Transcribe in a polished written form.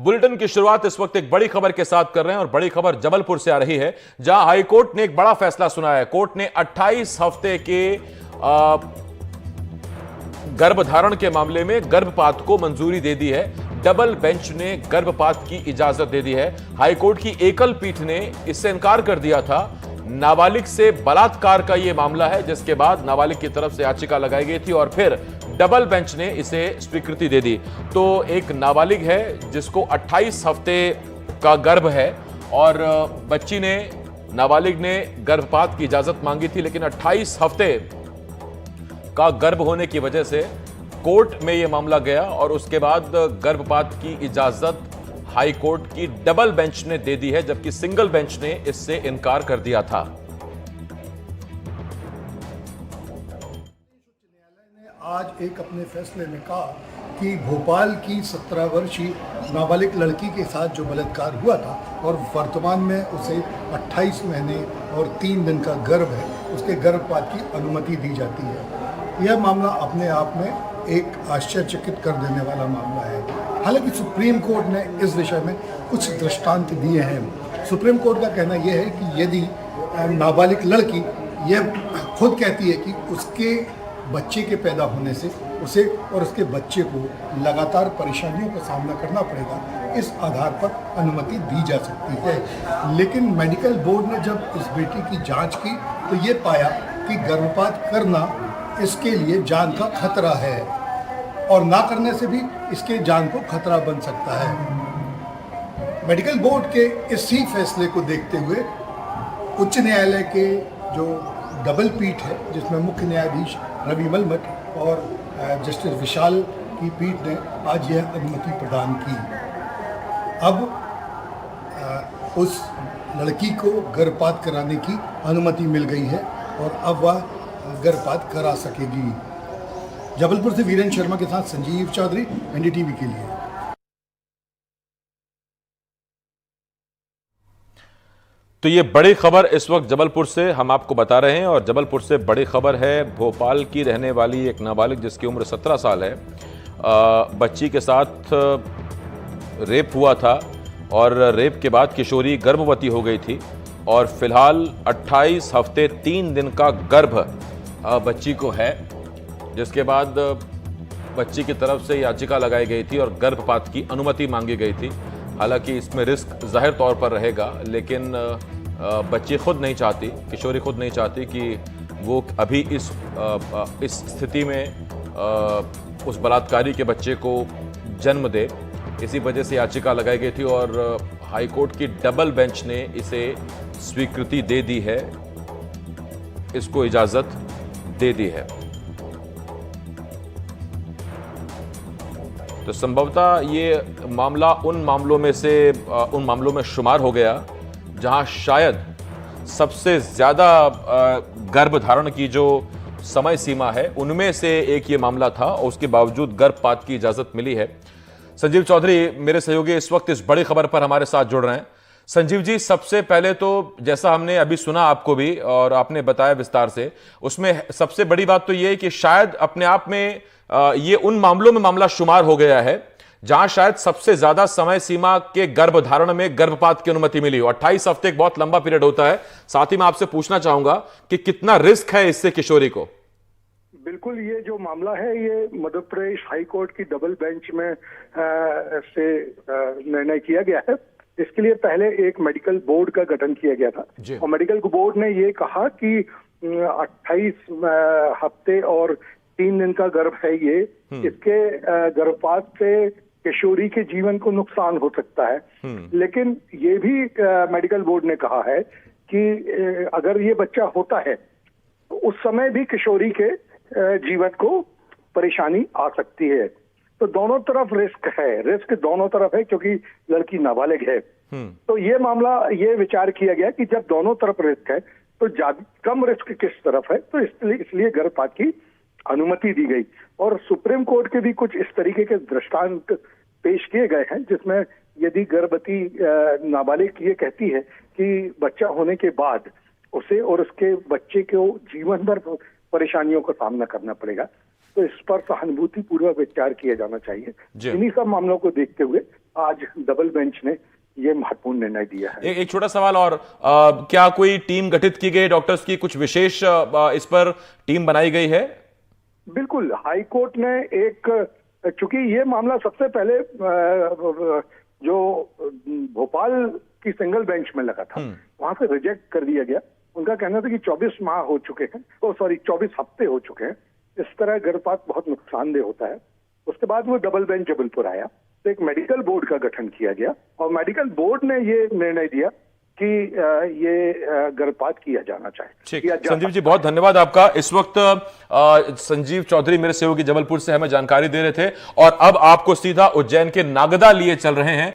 Bulletin की शुरुआत इस वक्त एक बड़ी खबर के साथ कर रहे हैं और बड़ी खबर जबलपुर से आ रही है, जहां हाईकोर्ट ने एक बड़ा फैसला सुनाया है। कोर्ट ने 28 हफ्ते के गर्भधारण के मामले में गर्भपात को मंजूरी दे दी है। डबल बेंच ने गर्भपात की इजाजत दे दी है। हाईकोर्ट की एकल पीठ ने इससे इनकार कर दिया था। नाबालिग से बलात्कार का यह मामला है, जिसके बाद नाबालिग की तरफ से याचिका लगाई गई थी और फिर डबल बेंच ने इसे स्वीकृति दे दी। तो एक नाबालिग है जिसको 28 हफ्ते का गर्भ है और बच्ची ने, नाबालिग ने गर्भपात की इजाजत मांगी थी, लेकिन 28 हफ्ते का गर्भ होने की वजह से कोर्ट में यह मामला गया और उसके बाद गर्भपात की इजाजत हाई कोर्ट की डबल बेंच ने दे दी है, जबकि सिंगल बेंच ने इससे इनकार कर दिया था। आज एक अपने फैसले में कहा कि भोपाल की 17 वर्षीय नाबालिग लड़की के साथ जो बलात्कार हुआ था और वर्तमान में उसे 28 महीने और 3 दिन का गर्भ है, उसके गर्भपात की अनुमति दी जाती है। यह मामला अपने आप में एक आश्चर्यचकित कर देने वाला मामला है। हालांकि सुप्रीम कोर्ट ने इस विषय में कुछ दृष्टांत दिए हैं। सुप्रीम कोर्ट का कहना यह है कि यदि नाबालिग लड़की यह खुद कहती है कि उसके बच्चे के पैदा होने से उसे और उसके बच्चे को लगातार परेशानियों का सामना करना पड़ेगा, इस आधार पर अनुमति दी जा सकती है। लेकिन मेडिकल बोर्ड ने जब इस बेटी की जांच की तो ये पाया कि गर्भपात करना इसके लिए जान का खतरा है और ना करने से भी इसके जान को खतरा बन सकता है। मेडिकल बोर्ड के इसी फैसले को देखते हुए उच्च न्यायालय के जो डबल पीठ है, जिसमें मुख्य न्यायाधीश रवि मलमठ और जस्टिस विशाल की पीठ ने आज यह अनुमति प्रदान की। अब उस लड़की को गर्भपात कराने की अनुमति मिल गई है और अब वह गर्भपात करा सकेगी। जबलपुर से वीरेंद्र शर्मा के साथ संजीव चौधरी, एनडीटीवी के लिए। तो ये बड़ी खबर इस वक्त जबलपुर से हम आपको बता रहे हैं और जबलपुर से बड़ी खबर है भोपाल की रहने वाली एक नाबालिग जिसकी उम्र 17 साल है, बच्ची के साथ रेप हुआ था और रेप के बाद किशोरी गर्भवती हो गई थी और फिलहाल 28 हफ्ते 3 दिन का गर्भ बच्ची को है, जिसके बाद बच्ची की तरफ से याचिका लगाई गई थी और गर्भपात की अनुमति मांगी गई थी। हालांकि इसमें रिस्क जाहिर तौर पर रहेगा, लेकिन बच्ची खुद नहीं चाहती, किशोरी खुद नहीं चाहती कि वो अभी इस स्थिति में उस बलात्कारी के बच्चे को जन्म दे। इसी वजह से याचिका लगाई गई थी और हाईकोर्ट की डबल बेंच ने इसे स्वीकृति दे दी है, इसको इजाजत दे दी है। तो संभवतः ये मामला उन मामलों में शुमार हो गया जहां शायद सबसे ज्यादा गर्भधारण की जो समय सीमा है उनमें से एक ये मामला था और उसके बावजूद गर्भपात की इजाजत मिली है। संजीव चौधरी मेरे सहयोगी इस वक्त इस बड़ी खबर पर हमारे साथ जुड़ रहे हैं। संजीव जी, सबसे पहले तो जैसा हमने अभी सुना आपको भी और आपने बताया विस्तार से, उसमें सबसे बड़ी बात तो यह है कि शायद अपने आप में ये उन मामलों में मामला शुमार हो गया है जहां शायद सबसे ज्यादा समय सीमा के गर्भधारण में गर्भपात की अनुमति मिली हो। 28 हफ्ते एक बहुत लंबा पीरियड होता है। साथ ही मैं आपसे पूछना चाहूंगा कि कितना रिस्क है इससे किशोरी को? बिल्कुल, ये जो मामला है ये मध्य प्रदेश हाई कोर्ट की डबल बेंच में से निर्णय किया गया है। इसके लिए पहले एक मेडिकल बोर्ड का गठन किया गया था और मेडिकल बोर्ड ने ये कहा कि 28 हफ्ते और 3 दिन का गर्भ है ये, इसके गर्भपात से किशोरी के जीवन को नुकसान हो सकता है। लेकिन ये भी मेडिकल बोर्ड ने कहा है कि अगर ये बच्चा होता है तो उस समय भी किशोरी के जीवन को परेशानी आ सकती है। तो दोनों तरफ रिस्क दोनों तरफ है, क्योंकि लड़की नाबालिग है। तो ये मामला, ये विचार किया गया कि जब दोनों तरफ रिस्क है तो कम रिस्क किस तरफ है, तो इसलिए गर्भपात की अनुमति दी गई। और सुप्रीम कोर्ट के भी कुछ इस तरीके के दृष्टांत पेश किए गए हैं जिसमें यदि गर्भवती नाबालिग ये कहती है कि बच्चा होने के बाद उसे और उसके बच्चे को जीवन भर परेशानियों का सामना करना पड़ेगा, तो इस पर सहानुभूति पूर्वक विचार किया जाना चाहिए। जी। इन्हीं सब मामलों को देखते हुए आज डबल बेंच ने ये महत्वपूर्ण निर्णय दिया है। एक छोटा सवाल और, क्या कोई टीम गठित की गई डॉक्टर्स की, कुछ विशेष इस पर टीम बनाई गई है? बिल्कुल, हाई कोर्ट ने चूंकि ये मामला सबसे पहले जो भोपाल की सिंगल बेंच में लगा था, वहां से रिजेक्ट कर दिया गया। उनका कहना था कि 24 माह हो चुके हैं, 24 हफ्ते हो चुके हैं, इस तरह गर्भपात बहुत नुकसानदेह होता है। उसके बाद वो डबल बेंच जबलपुर आया, तो एक मेडिकल बोर्ड का गठन किया गया और मेडिकल बोर्ड ने ये निर्णय दिया कि ये गर्भपात किया जाना चाहिए। ठीक, संजीव जी बहुत धन्यवाद आपका। इस वक्त संजीव चौधरी मेरे सहयोगी जबलपुर से हमें जानकारी दे रहे थे और अब आपको सीधा उज्जैन के नागदा लिए चल रहे हैं।